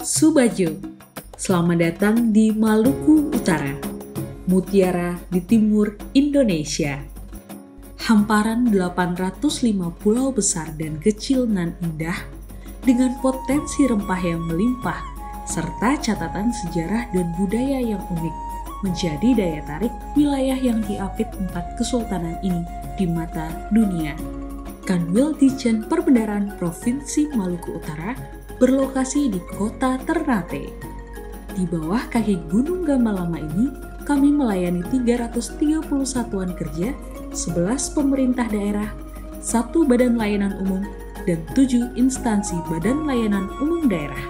Subajo, selamat datang di Maluku Utara, mutiara di timur Indonesia. Hamparan 805 pulau besar dan kecil nan indah, dengan potensi rempah yang melimpah, serta catatan sejarah dan budaya yang unik, menjadi daya tarik wilayah yang diapit 4 kesultanan ini di mata dunia. Kanwil Ditjen Perbendaharaan Provinsi Maluku Utara berlokasi di kota Ternate. Di bawah kaki Gunung Gamalama ini, kami melayani 330 satuan kerja, 11 pemerintah daerah, 1 badan layanan umum, dan 7 instansi badan layanan umum daerah.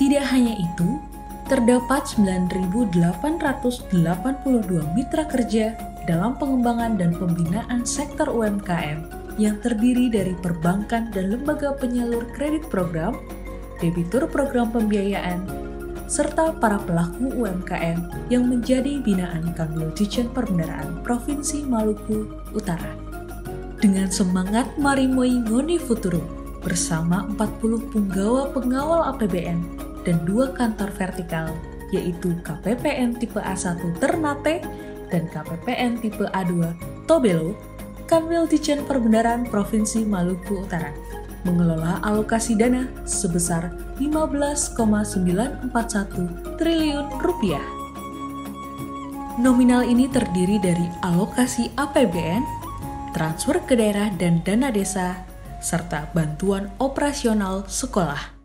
Tidak hanya itu, terdapat 9.882 mitra kerja dalam pengembangan dan pembinaan sektor UMKM yang terdiri dari perbankan dan lembaga penyalur kredit program, debitur program pembiayaan, serta para pelaku UMKM yang menjadi binaan Kanwil Ditjen Perbendaharaan Provinsi Maluku Utara. Dengan semangat Marimoi Ngoni Futuro bersama 40 punggawa pengawal APBN dan 2 kantor vertikal, yaitu KPPN tipe A1 Ternate dan KPPN tipe A2 Tobelo, Kanwil Ditjen Perbendaharaan Provinsi Maluku Utara mengelola alokasi dana sebesar 15,941 triliun rupiah. Nominal ini terdiri dari alokasi APBN, transfer ke daerah dan dana desa, serta bantuan operasional sekolah.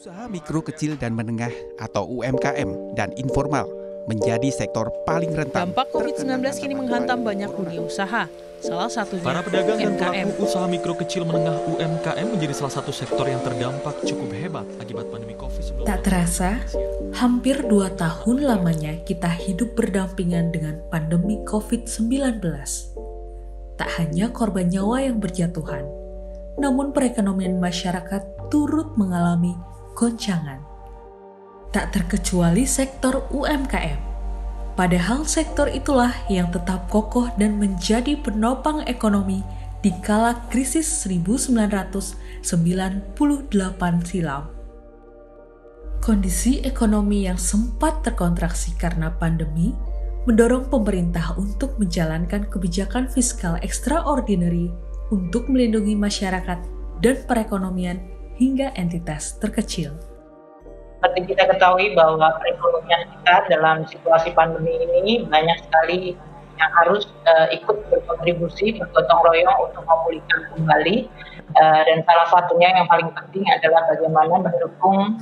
Usaha mikro kecil dan menengah atau UMKM dan informal menjadi sektor paling rentan. Dampak COVID-19 kini menghantam banyak dunia usaha. Salah satunya para pedagang dan UMKM. pelaku usaha mikro kecil menengah UMKM menjadi salah satu sektor yang terdampak cukup hebat akibat pandemi COVID-19. Tak terasa, hampir 2 tahun lamanya kita hidup berdampingan dengan pandemi COVID-19. Tak hanya korban nyawa yang berjatuhan, namun perekonomian masyarakat turut mengalami goncangan. Tak terkecuali sektor UMKM. Padahal sektor itulah yang tetap kokoh dan menjadi penopang ekonomi di kala krisis 1998 silam. Kondisi ekonomi yang sempat terkontraksi karena pandemi mendorong pemerintah untuk menjalankan kebijakan fiskal extraordinary untuk melindungi masyarakat dan perekonomian hingga entitas terkecil. Seperti kita ketahui bahwa perekonomian kita dalam situasi pandemi ini banyak sekali yang harus ikut berkontribusi, bergotong royong untuk memulihkan kembali. Dan salah satunya yang paling penting adalah bagaimana mendukung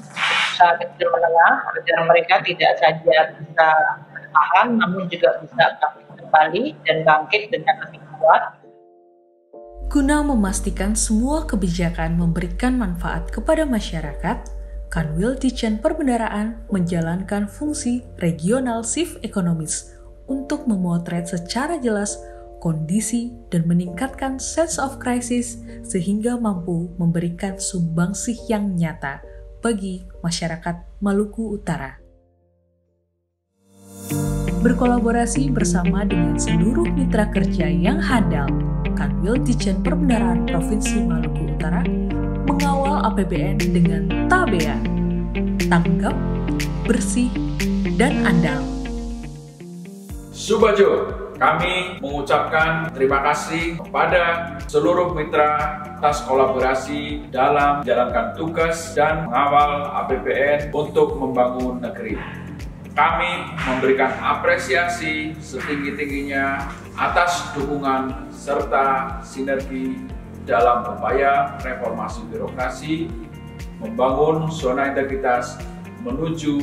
usaha kecil menengah agar mereka tidak saja bisa bertahan, namun juga bisa bangkit kembali dan bangkit dengan lebih kuat. Guna memastikan semua kebijakan memberikan manfaat kepada masyarakat, Kanwil Ditjen Perbendaharaan menjalankan fungsi regional chief economist untuk memotret secara jelas kondisi dan meningkatkan sense of crisis sehingga mampu memberikan sumbangsih yang nyata bagi masyarakat Maluku Utara. Berkolaborasi bersama dengan seluruh mitra kerja yang handal, Kanwil Ditjen Perbendaharaan Provinsi Maluku Utara mengawal APBN dengan TABEA, tanggap, bersih, dan andal. Subajo, kami mengucapkan terima kasih kepada seluruh mitra atas kolaborasi dalam menjalankan tugas dan mengawal APBN untuk membangun negeri. Kami memberikan apresiasi setinggi-tingginya atas dukungan serta sinergi dalam upaya reformasi birokrasi, membangun zona integritas menuju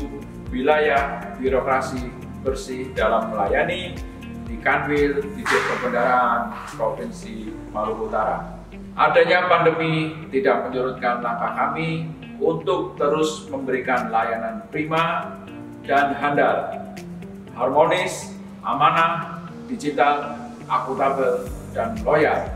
wilayah birokrasi bersih dalam melayani di Kanwil Ditjen Perbendaharaan Provinsi Maluku Utara. Adanya pandemi tidak menyurutkan langkah kami untuk terus memberikan layanan prima dan handal, harmonis, amanah, digital, akuntabel, dan loyal,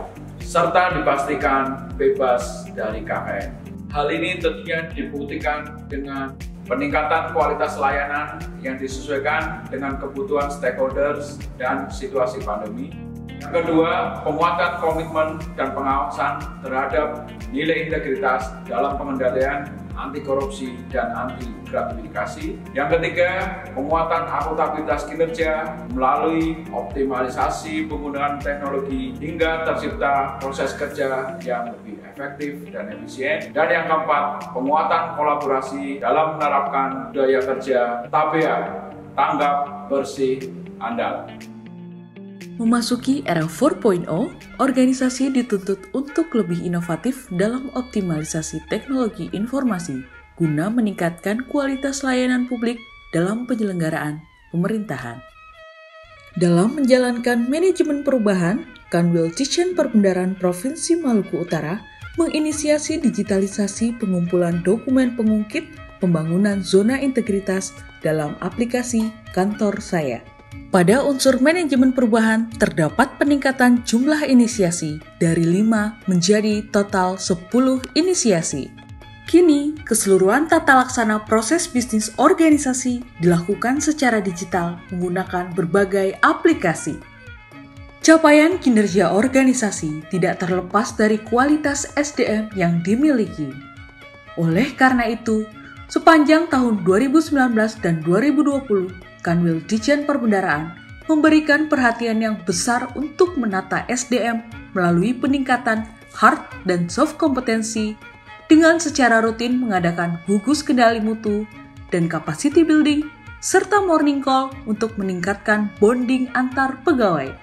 serta dipastikan bebas dari KKN. Hal ini tentunya dibuktikan dengan peningkatan kualitas layanan yang disesuaikan dengan kebutuhan stakeholders dan situasi pandemi. Yang kedua, penguatan komitmen dan pengawasan terhadap nilai integritas dalam pengendalian anti korupsi dan anti gratifikasi. Yang ketiga, penguatan akuntabilitas kinerja melalui optimalisasi penggunaan teknologi hingga tercipta proses kerja yang lebih efektif dan efisien. Dan yang keempat, penguatan kolaborasi dalam menerapkan budaya kerja TABEA, tanggap, bersih, andal. Memasuki era 4.0, organisasi dituntut untuk lebih inovatif dalam optimalisasi teknologi informasi guna meningkatkan kualitas layanan publik dalam penyelenggaraan pemerintahan. Dalam menjalankan manajemen perubahan, Kanwil Ditjen Perbendaharaan Provinsi Maluku Utara menginisiasi digitalisasi pengumpulan dokumen pengungkit pembangunan zona integritas dalam aplikasi Kantor Saya. Pada unsur manajemen perubahan, terdapat peningkatan jumlah inisiasi dari 5 menjadi total 10 inisiasi. Kini, keseluruhan tata laksana proses bisnis organisasi dilakukan secara digital menggunakan berbagai aplikasi. Capaian kinerja organisasi tidak terlepas dari kualitas SDM yang dimiliki. Oleh karena itu, sepanjang tahun 2019 dan 2020, Kanwil Ditjen Perbendaharaan memberikan perhatian yang besar untuk menata SDM melalui peningkatan hard dan soft kompetensi dengan secara rutin mengadakan gugus kendali mutu dan capacity building serta morning call untuk meningkatkan bonding antar pegawai.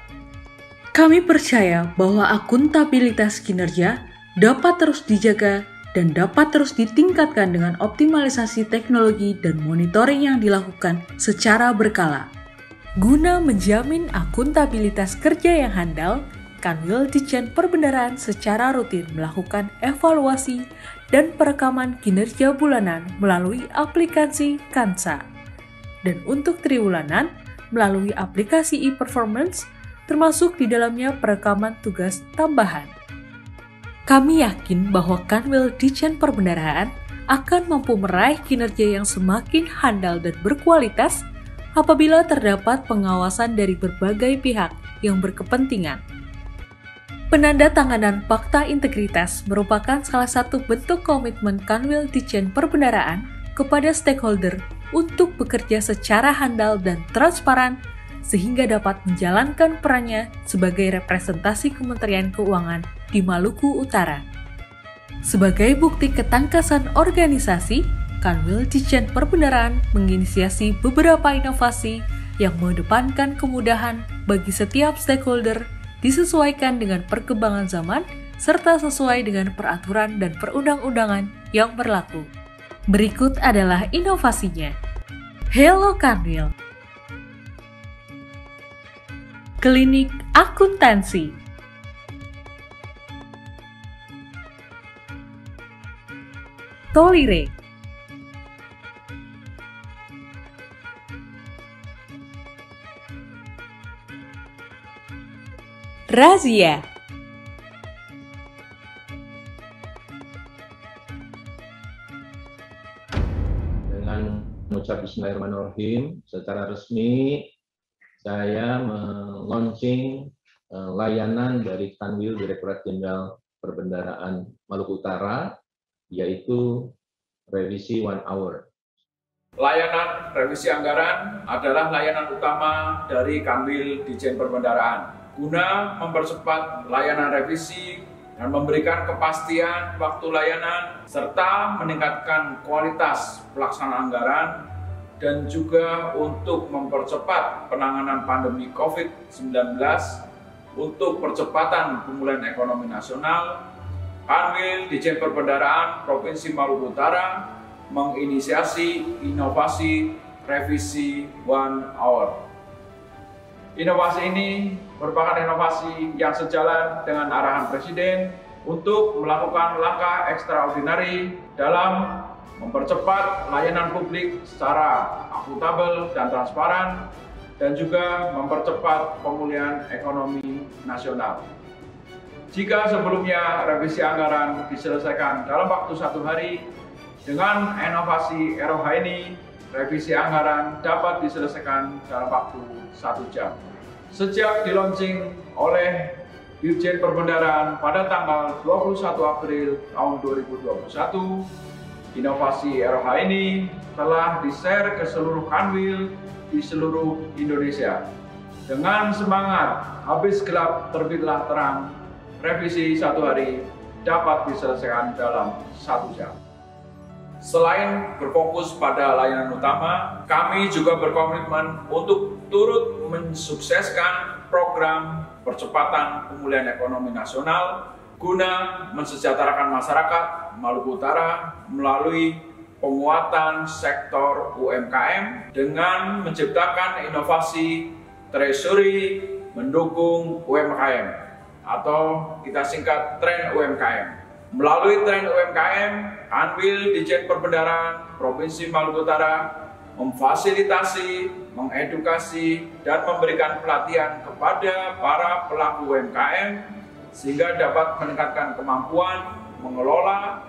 Kami percaya bahwa akuntabilitas kinerja dapat terus dijaga dan dapat terus ditingkatkan dengan optimalisasi teknologi dan monitoring yang dilakukan secara berkala. Guna menjamin akuntabilitas kerja yang handal, Kanwil Ditjen Perbendaharaan secara rutin melakukan evaluasi dan perekaman kinerja bulanan melalui aplikasi Kansa. Dan untuk triwulanan, melalui aplikasi e-performance, termasuk di dalamnya perekaman tugas tambahan. Kami yakin bahwa Kanwil Ditjen Perbendaharaan akan mampu meraih kinerja yang semakin handal dan berkualitas apabila terdapat pengawasan dari berbagai pihak yang berkepentingan. Penandatanganan Fakta Integritas merupakan salah satu bentuk komitmen Kanwil Ditjen Perbendaharaan kepada stakeholder untuk bekerja secara handal dan transparan sehingga dapat menjalankan perannya sebagai representasi Kementerian Keuangan di Maluku Utara. Sebagai bukti ketangkasan organisasi, Kanwil Ditjen Perbendaharaan menginisiasi beberapa inovasi yang mengedepankan kemudahan bagi setiap stakeholder disesuaikan dengan perkembangan zaman serta sesuai dengan peraturan dan perundang-undangan yang berlaku. Berikut adalah inovasinya. Hello Kanwil. Klinik Akuntansi. Tolire. Razia. Dengan mengucap Bismillahirrahmanirrahim, secara resmi saya melaunching layanan dari Kanwil Direktorat Jenderal Perbendaharaan Maluku Utara, yaitu revisi 1 hour. Layanan revisi anggaran adalah layanan utama dari Kanwil Ditjen Perbendaharaan guna mempercepat layanan revisi dan memberikan kepastian waktu layanan serta meningkatkan kualitas pelaksanaan anggaran dan juga untuk mempercepat penanganan pandemi COVID-19 untuk percepatan pemulihan ekonomi nasional. Kanwil Ditjen Perbendaharaan Provinsi Maluku Utara menginisiasi inovasi revisi 1 hour. Inovasi ini merupakan inovasi yang sejalan dengan arahan Presiden untuk melakukan langkah ekstraordinari dalam mempercepat layanan publik secara akuntabel dan transparan, dan juga mempercepat pemulihan ekonomi nasional. Jika sebelumnya revisi anggaran diselesaikan dalam waktu 1 hari, Dengan inovasi ROH ini, revisi anggaran dapat diselesaikan dalam waktu 1 jam. Sejak dilaunching oleh Dirjen Perbendaharaan pada tanggal 21 April tahun 2021, inovasi ROH ini telah di-share ke seluruh kanwil di seluruh Indonesia. Dengan semangat habis gelap terbitlah terang, revisi 1 hari dapat diselesaikan dalam 1 jam. Selain berfokus pada layanan utama, kami juga berkomitmen untuk turut mensukseskan program percepatan pemulihan ekonomi nasional guna mensejahterakan masyarakat Maluku Utara melalui penguatan sektor UMKM dengan menciptakan inovasi treasury mendukung UMKM atau kita singkat tren UMKM. Melalui tren UMKM, Kanwil Ditjen Perbendaharaan Provinsi Maluku Utara memfasilitasi, mengedukasi, dan memberikan pelatihan kepada para pelaku UMKM sehingga dapat meningkatkan kemampuan mengelola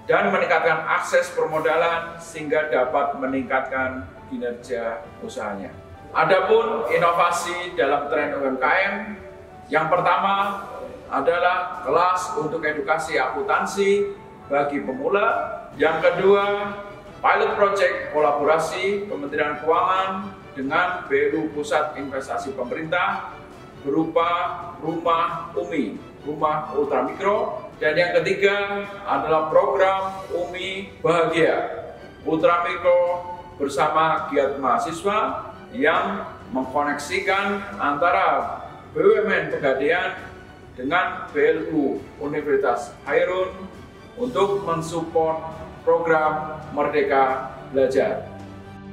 dan meningkatkan akses permodalan sehingga dapat meningkatkan kinerja usahanya. Adapun inovasi dalam tren UMKM, yang pertama adalah kelas untuk edukasi akuntansi bagi pemula. Yang kedua, pilot project kolaborasi Kementerian Keuangan dengan BLU Pusat Investasi Pemerintah berupa Rumah UMI, Rumah Ultramikro. Dan yang ketiga adalah program UMI Bahagia Ultramikro bersama giat mahasiswa yang mengkoneksikan antara BUMN Pegadaian dengan BLU Universitas Hairun untuk mensupport program Merdeka Belajar.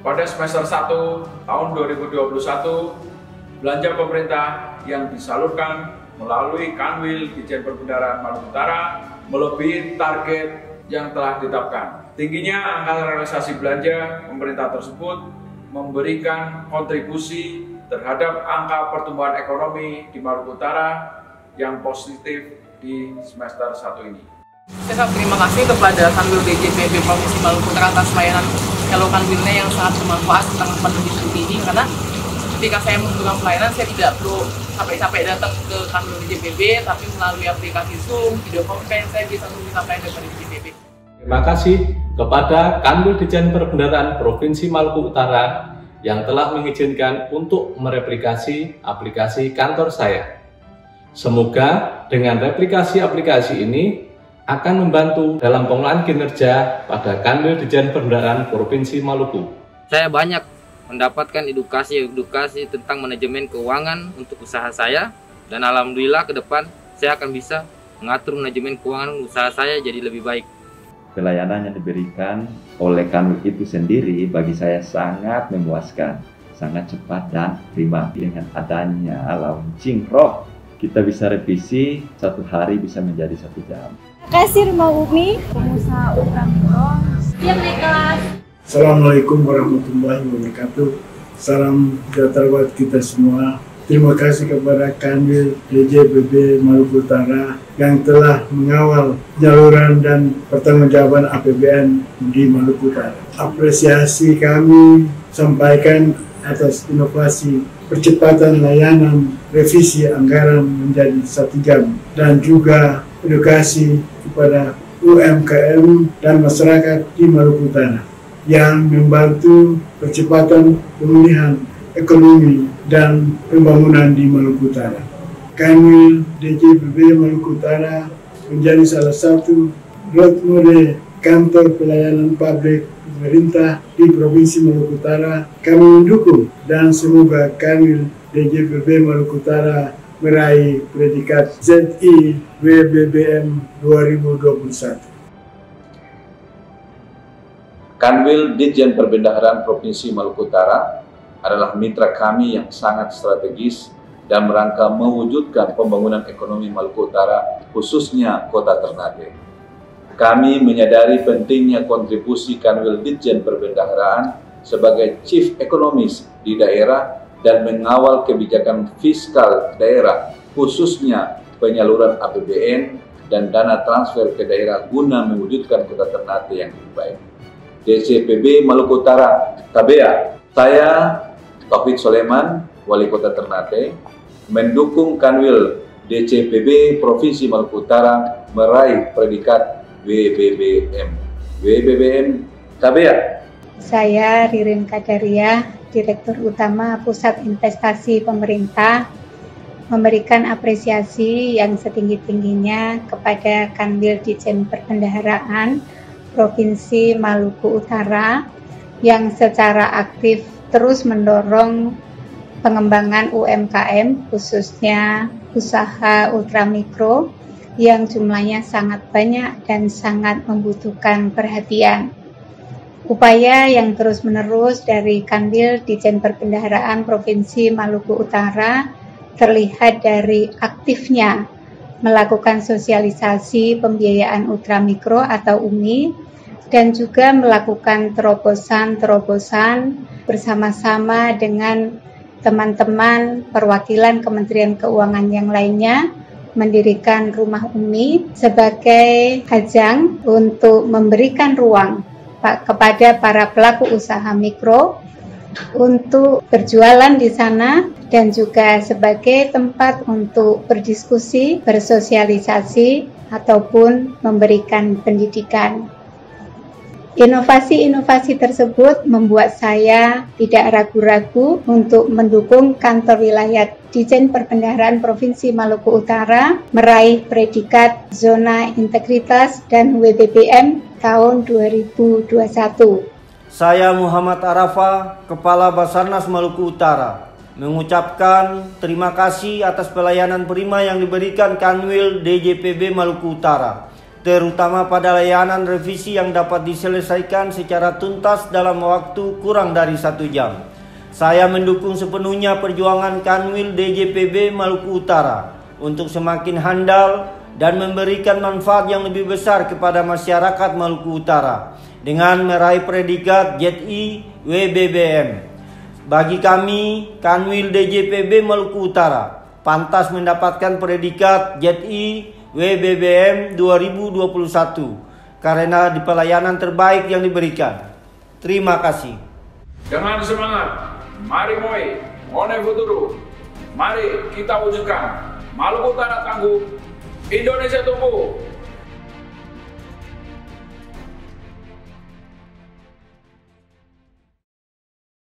Pada semester 1 tahun 2021, belanja pemerintah yang disalurkan melalui Kanwil Ditjen Perbendaharaan Maluku Utara melebihi target yang telah ditetapkan. Tingginya angka realisasi belanja pemerintah tersebut memberikan kontribusi terhadap angka pertumbuhan ekonomi di Maluku Utara yang positif di semester 1 ini. Saya sangat terima kasih kepada Kanwil DJPB Provinsi Maluku Utara atas layanan Hello Kanwilnya yang sangat bermanfaat tentang pandemi seperti ini, karena ketika saya membutuhkan pelayanan saya tidak perlu sampai datang ke Kanwil DJPB, tapi melalui aplikasi Zoom, video conference saya bisa meminta pelayanan dari DJPB. Terima kasih kepada Kanwil Ditjen Perbendaharaan Provinsi Maluku Utara yang telah mengizinkan untuk mereplikasi aplikasi kantor saya. Semoga dengan replikasi aplikasi ini akan membantu dalam pengelolaan kinerja pada Kanwil Ditjen Perbendaharaan Provinsi Maluku. Saya banyak mendapatkan edukasi tentang manajemen keuangan untuk usaha saya, dan alhamdulillah ke depan saya akan bisa mengatur manajemen keuangan usaha saya jadi lebih baik. Pelayanan yang diberikan oleh Kanwil itu sendiri bagi saya sangat memuaskan, sangat cepat dan prima. Dengan adanya launching ROH, kita bisa revisi 1 hari bisa menjadi 1 jam. Terima kasih Rumah UMI, pengusaha ultramikro, siap naik kelas. Assalamualaikum warahmatullahi wabarakatuh. Salam sejahtera buat kita semua. Terima kasih kepada Kanwil DJPB Maluku Utara yang telah mengawal penyaluran dan pertanggungjawaban APBN di Maluku Utara. Apresiasi kami sampaikan atas inovasi percepatan layanan revisi anggaran menjadi 1 jam dan juga edukasi kepada UMKM dan masyarakat di Maluku Utara yang membantu percepatan pemulihan ekonomi dan pembangunan di Maluku Utara. Kanwil DJPB Maluku Utara menjadi salah satu role model kantor pelayanan publik pemerintah di Provinsi Maluku Utara. Kami mendukung dan semoga Kanwil DJPB Maluku Utara meraih predikat ZI WBBM 2021. Kanwil Ditjen Perbendaharaan Provinsi Maluku Utara adalah mitra kami yang sangat strategis dan merangka mewujudkan pembangunan ekonomi Maluku Utara, khususnya Kota Ternate. Kami menyadari pentingnya kontribusi Kanwil Ditjen Perbendaharaan sebagai Chief Ekonomis di daerah dan mengawal kebijakan fiskal daerah, khususnya penyaluran APBN dan dana transfer ke daerah guna mewujudkan Kota Ternate yang lebih baik. DJPB Maluku Utara, KBA. Saya, Taufik Soleman, Wali Kota Ternate, mendukung Kanwil DJPB Provinsi Maluku Utara meraih predikat WBBM. WBBM KBA. Saya Ririn Kadaria, Direktur Utama Pusat Investasi Pemerintah, memberikan apresiasi yang setinggi-tingginya kepada Kanwil Ditjen Perbendaharaan Provinsi Maluku Utara yang secara aktif terus mendorong pengembangan UMKM, khususnya usaha ultramikro yang jumlahnya sangat banyak dan sangat membutuhkan perhatian. Upaya yang terus-menerus dari Kanwil Ditjen Perbendaharaan Provinsi Maluku Utara terlihat dari aktifnya melakukan sosialisasi pembiayaan ultramikro atau UMI dan juga melakukan terobosan-terobosan bersama-sama dengan teman-teman perwakilan Kementerian Keuangan yang lainnya mendirikan rumah UMI sebagai ajang untuk memberikan ruang kepada para pelaku usaha mikro untuk berjualan di sana dan juga sebagai tempat untuk berdiskusi, bersosialisasi, ataupun memberikan pendidikan. Inovasi-inovasi tersebut membuat saya tidak ragu-ragu untuk mendukung kantor wilayah Ditjen Perbendaharaan Provinsi Maluku Utara meraih predikat Zona Integritas dan WBBM tahun 2021. Saya Muhammad Arafa, Kepala Basarnas Maluku Utara, mengucapkan terima kasih atas pelayanan prima yang diberikan Kanwil DJPB Maluku Utara, terutama pada layanan revisi yang dapat diselesaikan secara tuntas dalam waktu kurang dari 1 jam. Saya mendukung sepenuhnya perjuangan Kanwil DJPB Maluku Utara untuk semakin handal dan memberikan manfaat yang lebih besar kepada masyarakat Maluku Utara dengan meraih predikat JI WBBM. Bagi kami, Kanwil DJPB Maluku Utara pantas mendapatkan predikat JI WBBM 2021 karena di pelayanan terbaik yang diberikan. Terima kasih. Dengan semangat, mari Mone Futuro, mari kita wujudkan Maluku Utara tangguh, Indonesia tumbuh.